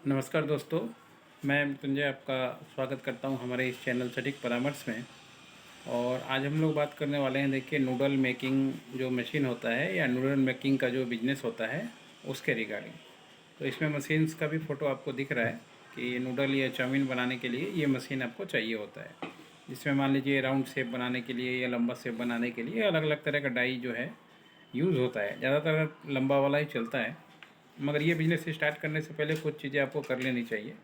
नमस्कार दोस्तों, मैं मृत्युंजय आपका स्वागत करता हूं हमारे इस चैनल सटीक परामर्श में। और आज हम लोग बात करने वाले हैं, देखिए, नूडल मेकिंग जो मशीन होता है या नूडल मेकिंग का जो बिज़नेस होता है उसके रिगार्डिंग। तो इसमें मशीन्स का भी फ़ोटो आपको दिख रहा है कि ये नूडल या चाउमीन बनाने के लिए ये मशीन आपको चाहिए होता है, जिसमें मान लीजिए राउंड शेप बनाने के लिए या लंबा शेप बनाने के लिए अलग अलग तरह का डाई जो है यूज़ होता है। ज़्यादातर लंबा वाला ही चलता है, मगर ये बिज़नेस स्टार्ट करने से पहले कुछ चीज़ें आपको कर लेनी चाहिए,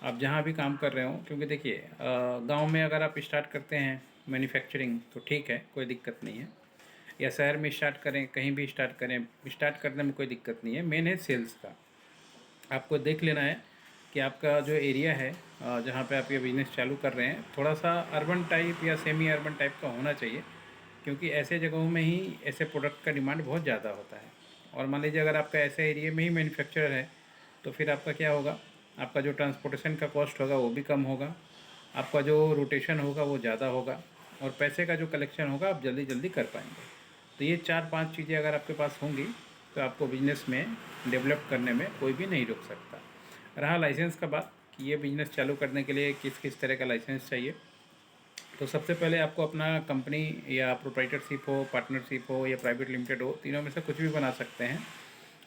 आप जहाँ भी काम कर रहे हो। क्योंकि देखिए, गांव में अगर आप स्टार्ट करते हैं मैन्युफैक्चरिंग तो ठीक है, कोई दिक्कत नहीं है, या शहर में स्टार्ट करें, कहीं भी स्टार्ट करें, स्टार्ट करने में कोई दिक्कत नहीं है। मेन है सेल्स का। आपको देख लेना है कि आपका जो एरिया है, जहाँ पे आप ये बिज़नेस चालू कर रहे हैं, थोड़ा सा अर्बन टाइप या सेमी अर्बन टाइप का होना चाहिए, क्योंकि ऐसे जगहों में ही ऐसे प्रोडक्ट का डिमांड बहुत ज़्यादा होता है। और मान लीजिए अगर आपका ऐसे एरिया में ही मैन्युफैक्चरर है तो फिर आपका क्या होगा, आपका जो ट्रांसपोर्टेशन का कॉस्ट होगा वो भी कम होगा, आपका जो रोटेशन होगा वो ज़्यादा होगा, और पैसे का जो कलेक्शन होगा आप जल्दी जल्दी कर पाएंगे। तो ये 4-5 चीज़ें अगर आपके पास होंगी तो आपको बिज़नेस में डेवलप करने में कोई भी नहीं रोक सकता। रहा लाइसेंस का बात कि ये बिज़नेस चालू करने के लिए किस किस तरह का लाइसेंस चाहिए, तो सबसे पहले आपको अपना कंपनी या प्रोप्राइटरशिप हो, पार्टनरशिप हो या प्राइवेट लिमिटेड हो, तीनों में से कुछ भी बना सकते हैं।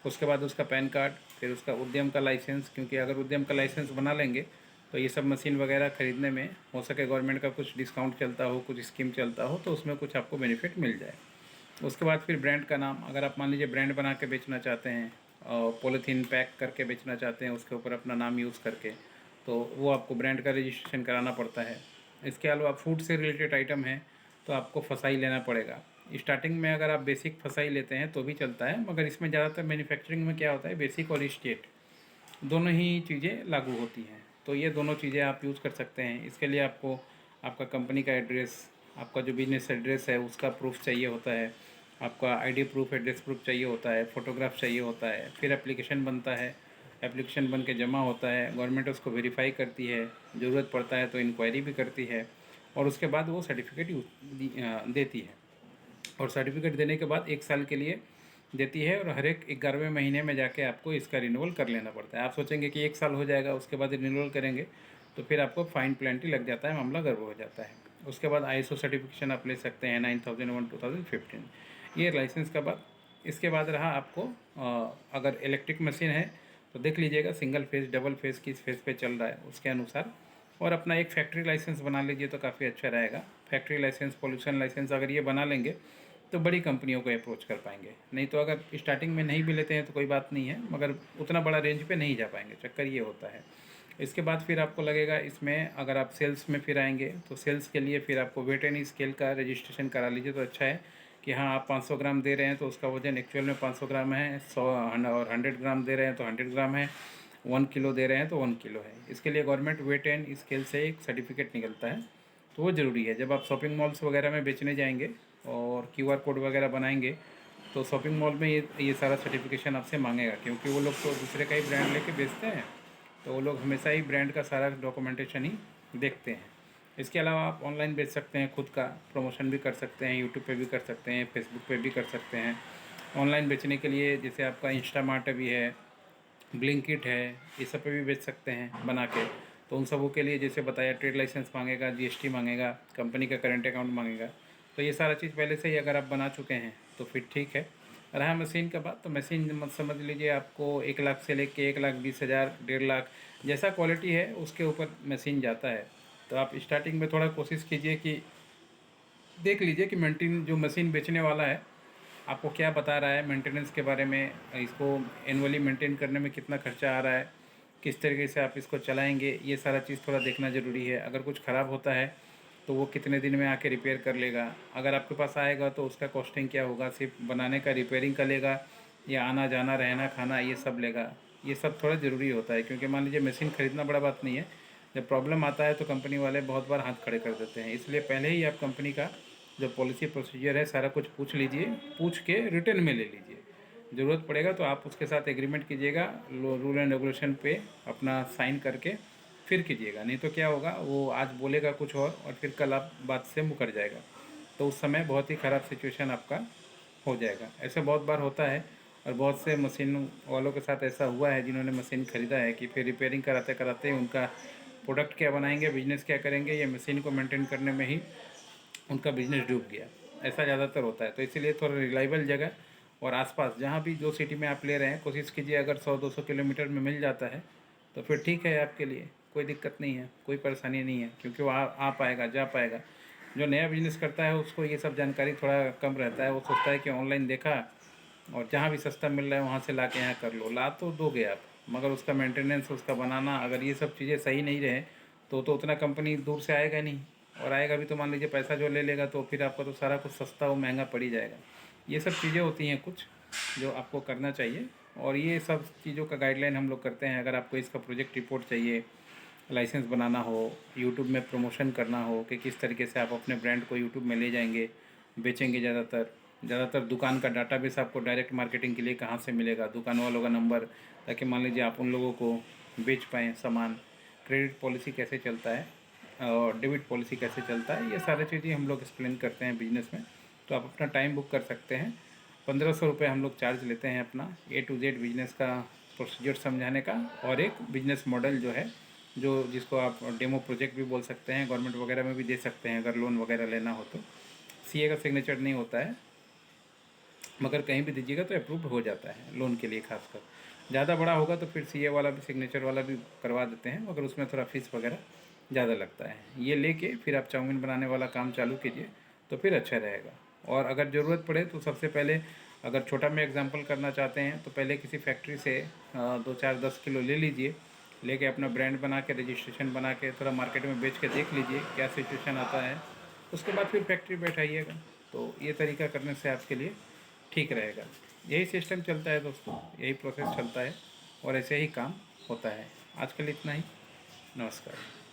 उसके बाद उसका पैन कार्ड, फिर उसका उद्यम का लाइसेंस, क्योंकि अगर उद्यम का लाइसेंस बना लेंगे तो ये सब मशीन वगैरह ख़रीदने में हो सके गवर्नमेंट का कुछ डिस्काउंट चलता हो, कुछ स्कीम चलता हो, तो उसमें कुछ आपको बेनिफिट मिल जाए। उसके बाद फिर ब्रांड का नाम, अगर आप मान लीजिए ब्रांड बना के बेचना चाहते हैं और पॉलीथीन पैक करके बेचना चाहते हैं उसके ऊपर अपना नाम यूज़ करके, तो वो आपको ब्रांड का रजिस्ट्रेशन कराना पड़ता है। इसके अलावा फूड से रिलेटेड आइटम है तो आपको फसाई लेना पड़ेगा। स्टार्टिंग में अगर आप बेसिक फसाई लेते हैं तो भी चलता है, मगर इसमें ज़्यादातर मैन्युफैक्चरिंग में क्या होता है, बेसिक और स्टेट दोनों ही चीज़ें लागू होती हैं। तो ये दोनों चीज़ें आप यूज़ कर सकते हैं। इसके लिए आपको आपका कंपनी का एड्रेस, आपका जो बिज़नेस एड्रेस है उसका प्रूफ चाहिए होता है, आपका आईडी प्रूफ, एड्रेस प्रूफ चाहिए होता है, फ़ोटोग्राफ चाहिए होता है, फिर एप्लीकेशन बनता है, एप्लीकेशन बन के जमा होता है, गवर्नमेंट उसको वेरीफाई करती है, ज़रूरत पड़ता है तो इंक्वायरी भी करती है, और उसके बाद वो सर्टिफिकेट देती है। और सर्टिफिकेट देने के बाद 1 साल के लिए देती है, और हर एक 11वें महीने में जाके आपको इसका रिन्यूअल कर लेना पड़ता है। आप सोचेंगे कि 1 साल हो जाएगा उसके बाद रिन्यूअल करेंगे तो फिर आपको फ़ाइन पेनल्टी लग जाता है, मामला गड़बड़ हो जाता है। उसके बाद आईएसओ सर्टिफिकेशन आप ले सकते हैं 9001 2015, ये लाइसेंस का बाद। इसके बाद रहा आपको, अगर इलेक्ट्रिक मशीन है तो देख लीजिएगा सिंगल फेज़, डबल फेज़ किस फेज़ पे चल रहा है उसके अनुसार, और अपना एक फैक्ट्री लाइसेंस बना लीजिए तो काफ़ी अच्छा रहेगा। फैक्ट्री लाइसेंस, पोल्यूशन लाइसेंस अगर ये बना लेंगे तो बड़ी कंपनियों को अप्रोच कर पाएंगे। नहीं तो अगर स्टार्टिंग में नहीं भी लेते हैं तो कोई बात नहीं है, मगर उतना बड़ा रेंज पे नहीं जा पाएंगे, चक्कर ये होता है। इसके बाद फिर आपको लगेगा इसमें, अगर आप सेल्स में फिर आएंगे तो सेल्स के लिए फिर आपको वेट एंड स्केल का रजिस्ट्रेशन करा लीजिए तो अच्छा है कि हाँ, आप 500 ग्राम दे रहे हैं तो उसका वजन एक्चुअल में 500 ग्राम है, 100 और 100 ग्राम दे रहे हैं तो 100 ग्राम है, 1 किलो दे रहे हैं तो 1 किलो है। इसके लिए गवर्नमेंट वेट एंड स्केल से एक सर्टिफिकेट निकलता है, तो वो ज़रूरी है। जब आप शॉपिंग मॉल्स वगैरह में बेचने जाएंगे और क्यूआर कोड वगैरह बनाएंगे तो शॉपिंग मॉल में ये सारा सर्टिफिकेशन आपसे मांगेगा, क्योंकि वो लोग तो दूसरे का ही ब्रांड लेके बेचते हैं, तो वो लोग हमेशा ही ब्रांड का सारा डॉक्यूमेंटेशन ही देखते हैं। इसके अलावा आप ऑनलाइन बेच सकते हैं, खुद का प्रमोशन भी कर सकते हैं, यूट्यूब पे भी कर सकते हैं, फेसबुक पे भी कर सकते हैं। ऑनलाइन बेचने के लिए जैसे आपका इंस्टामार्ट भी है, ब्लिंकिट है, ये सब पे भी बेच सकते हैं बना के। तो उन सबों के लिए जैसे बताया, ट्रेड लाइसेंस मांगेगा, जीएसटी मांगेगा, कंपनी का करंट अकाउंट मांगेगा। तो ये सारा चीज़ पहले से ही अगर आप बना चुके हैं तो फिर ठीक है। रहा मशीन का बात, तो मशीन मत समझ लीजिए आपको 1 लाख से लेके 1,20,000, 1.5 लाख, जैसा क्वालिटी है उसके ऊपर मशीन जाता है। तो आप स्टार्टिंग में थोड़ा कोशिश कीजिए कि देख लीजिए कि मेंटेन जो मशीन बेचने वाला है आपको क्या बता रहा है मेंटेनेंस के बारे में, इसको एनुअली मेंटेन करने में कितना खर्चा आ रहा है, किस तरीके से आप इसको चलाएंगे, ये सारा चीज़ थोड़ा देखना ज़रूरी है। अगर कुछ ख़राब होता है तो वो कितने दिन में आके रिपेयर कर लेगा, अगर आपके पास आएगा तो उसका कॉस्टिंग क्या होगा, सिर्फ बनाने का, रिपेयरिंग का लेगा, या आना जाना रहना खाना ये सब लेगा। ये सब थोड़ा ज़रूरी होता है, क्योंकि मान लीजिए मशीन ख़रीदना बड़ा बात नहीं है, जब प्रॉब्लम आता है तो कंपनी वाले बहुत बार हाथ खड़े कर देते हैं। इसलिए पहले ही आप कंपनी का जो पॉलिसी प्रोसीजर है सारा कुछ पूछ लीजिए, पूछ के रिटर्न में ले लीजिए। ज़रूरत पड़ेगा तो आप उसके साथ एग्रीमेंट कीजिएगा, रूल एंड रेगुलेशन पे अपना साइन करके फिर कीजिएगा। नहीं तो क्या होगा, वो आज बोलेगा कुछ और फिर कल आप बात से मुकर जाएगा, तो उस समय बहुत ही ख़राब सिचुएशन आपका हो जाएगा। ऐसे बहुत बार होता है। और बहुत से मशीन वालों के साथ ऐसा हुआ है जिन्होंने मशीन ख़रीदा है कि फिर रिपेयरिंग कराते कराते उनका प्रोडक्ट क्या बनाएंगे, बिजनेस क्या करेंगे, ये मशीन को मेंटेन करने में ही उनका बिजनेस डूब गया। ऐसा ज़्यादातर होता है। तो इसीलिए थोड़ा रिलायबल जगह और आसपास जहाँ भी जो सिटी में आप ले रहे हैं, कोशिश कीजिए अगर 100-200 किलोमीटर में मिल जाता है तो फिर ठीक है, आपके लिए कोई दिक्कत नहीं है, कोई परेशानी नहीं है, क्योंकि वो आ पाएगा, जा पाएगा। जो नया बिजनेस करता है उसको ये सब जानकारी थोड़ा कम रहता है। वो सोचता है कि ऑनलाइन देखा और जहाँ भी सस्ता मिल रहा है वहाँ से ला के यहाँ कर लो। ला तो दोगे आप, मगर उसका मेंटेनेंस, उसका बनाना, अगर ये सब चीज़ें सही नहीं रहे तो उतना कंपनी दूर से आएगा नहीं। और आएगा भी तो मान लीजिए पैसा जो ले लेगा तो फिर आपका तो सारा कुछ सस्ता और महंगा पड़ ही जाएगा। ये सब चीज़ें होती हैं कुछ जो आपको करना चाहिए, और ये सब चीज़ों का गाइडलाइन हम लोग करते हैं। अगर आपको इसका प्रोजेक्ट रिपोर्ट चाहिए, लाइसेंस बनाना हो, यूट्यूब में प्रमोशन करना हो कि किस तरीके से आप अपने ब्रांड को यूट्यूब में ले जाएंगे, बेचेंगे, ज़्यादातर दुकान का डाटाबेस आपको डायरेक्ट मार्केटिंग के लिए कहाँ से मिलेगा, दुकान वालों का नंबर, ताकि मान लीजिए आप उन लोगों को बेच पाएँ सामान, क्रेडिट पॉलिसी कैसे चलता है और डेबिट पॉलिसी कैसे चलता है, ये सारी चीज़ें हम लोग एक्सप्लेन करते हैं बिजनेस में। तो आप अपना टाइम बुक कर सकते हैं। 1500 रुपये हम लोग चार्ज लेते हैं अपना A to Z बिजनेस का प्रोसीजर समझाने का, और एक बिजनेस मॉडल जो है, जो जिसको आप डेमो प्रोजेक्ट भी बोल सकते हैं, गवर्नमेंट वगैरह में भी दे सकते हैं अगर लोन वगैरह लेना हो तो। CA का सिग्नेचर नहीं होता है, मगर कहीं भी दीजिएगा तो अप्रूव्ड हो जाता है लोन के लिए। खासकर ज़्यादा बड़ा होगा तो फिर CA वाला भी, सिग्नेचर वाला भी करवा देते हैं, मगर उसमें थोड़ा फीस वगैरह ज़्यादा लगता है। ये लेके फिर आप चाउमीन बनाने वाला काम चालू कीजिए तो फिर अच्छा रहेगा। और अगर ज़रूरत पड़े तो सबसे पहले, अगर छोटा में एग्जांपल करना चाहते हैं तो पहले किसी फैक्ट्री से 2-4-10 किलो ले लीजिए, लेके अपना ब्रांड बना के, रजिस्ट्रेशन बना के थोड़ा मार्केट में बेच के देख लीजिए क्या सिचुएशन आता है। उसके बाद फिर फैक्ट्री बैठाइएगा। तो ये तरीका करने से आपके लिए ठीक रहेगा। यही सिस्टम चलता है दोस्तों, यही प्रोसेस चलता है और ऐसे ही काम होता है। आज के लिए इतना ही। नमस्कार।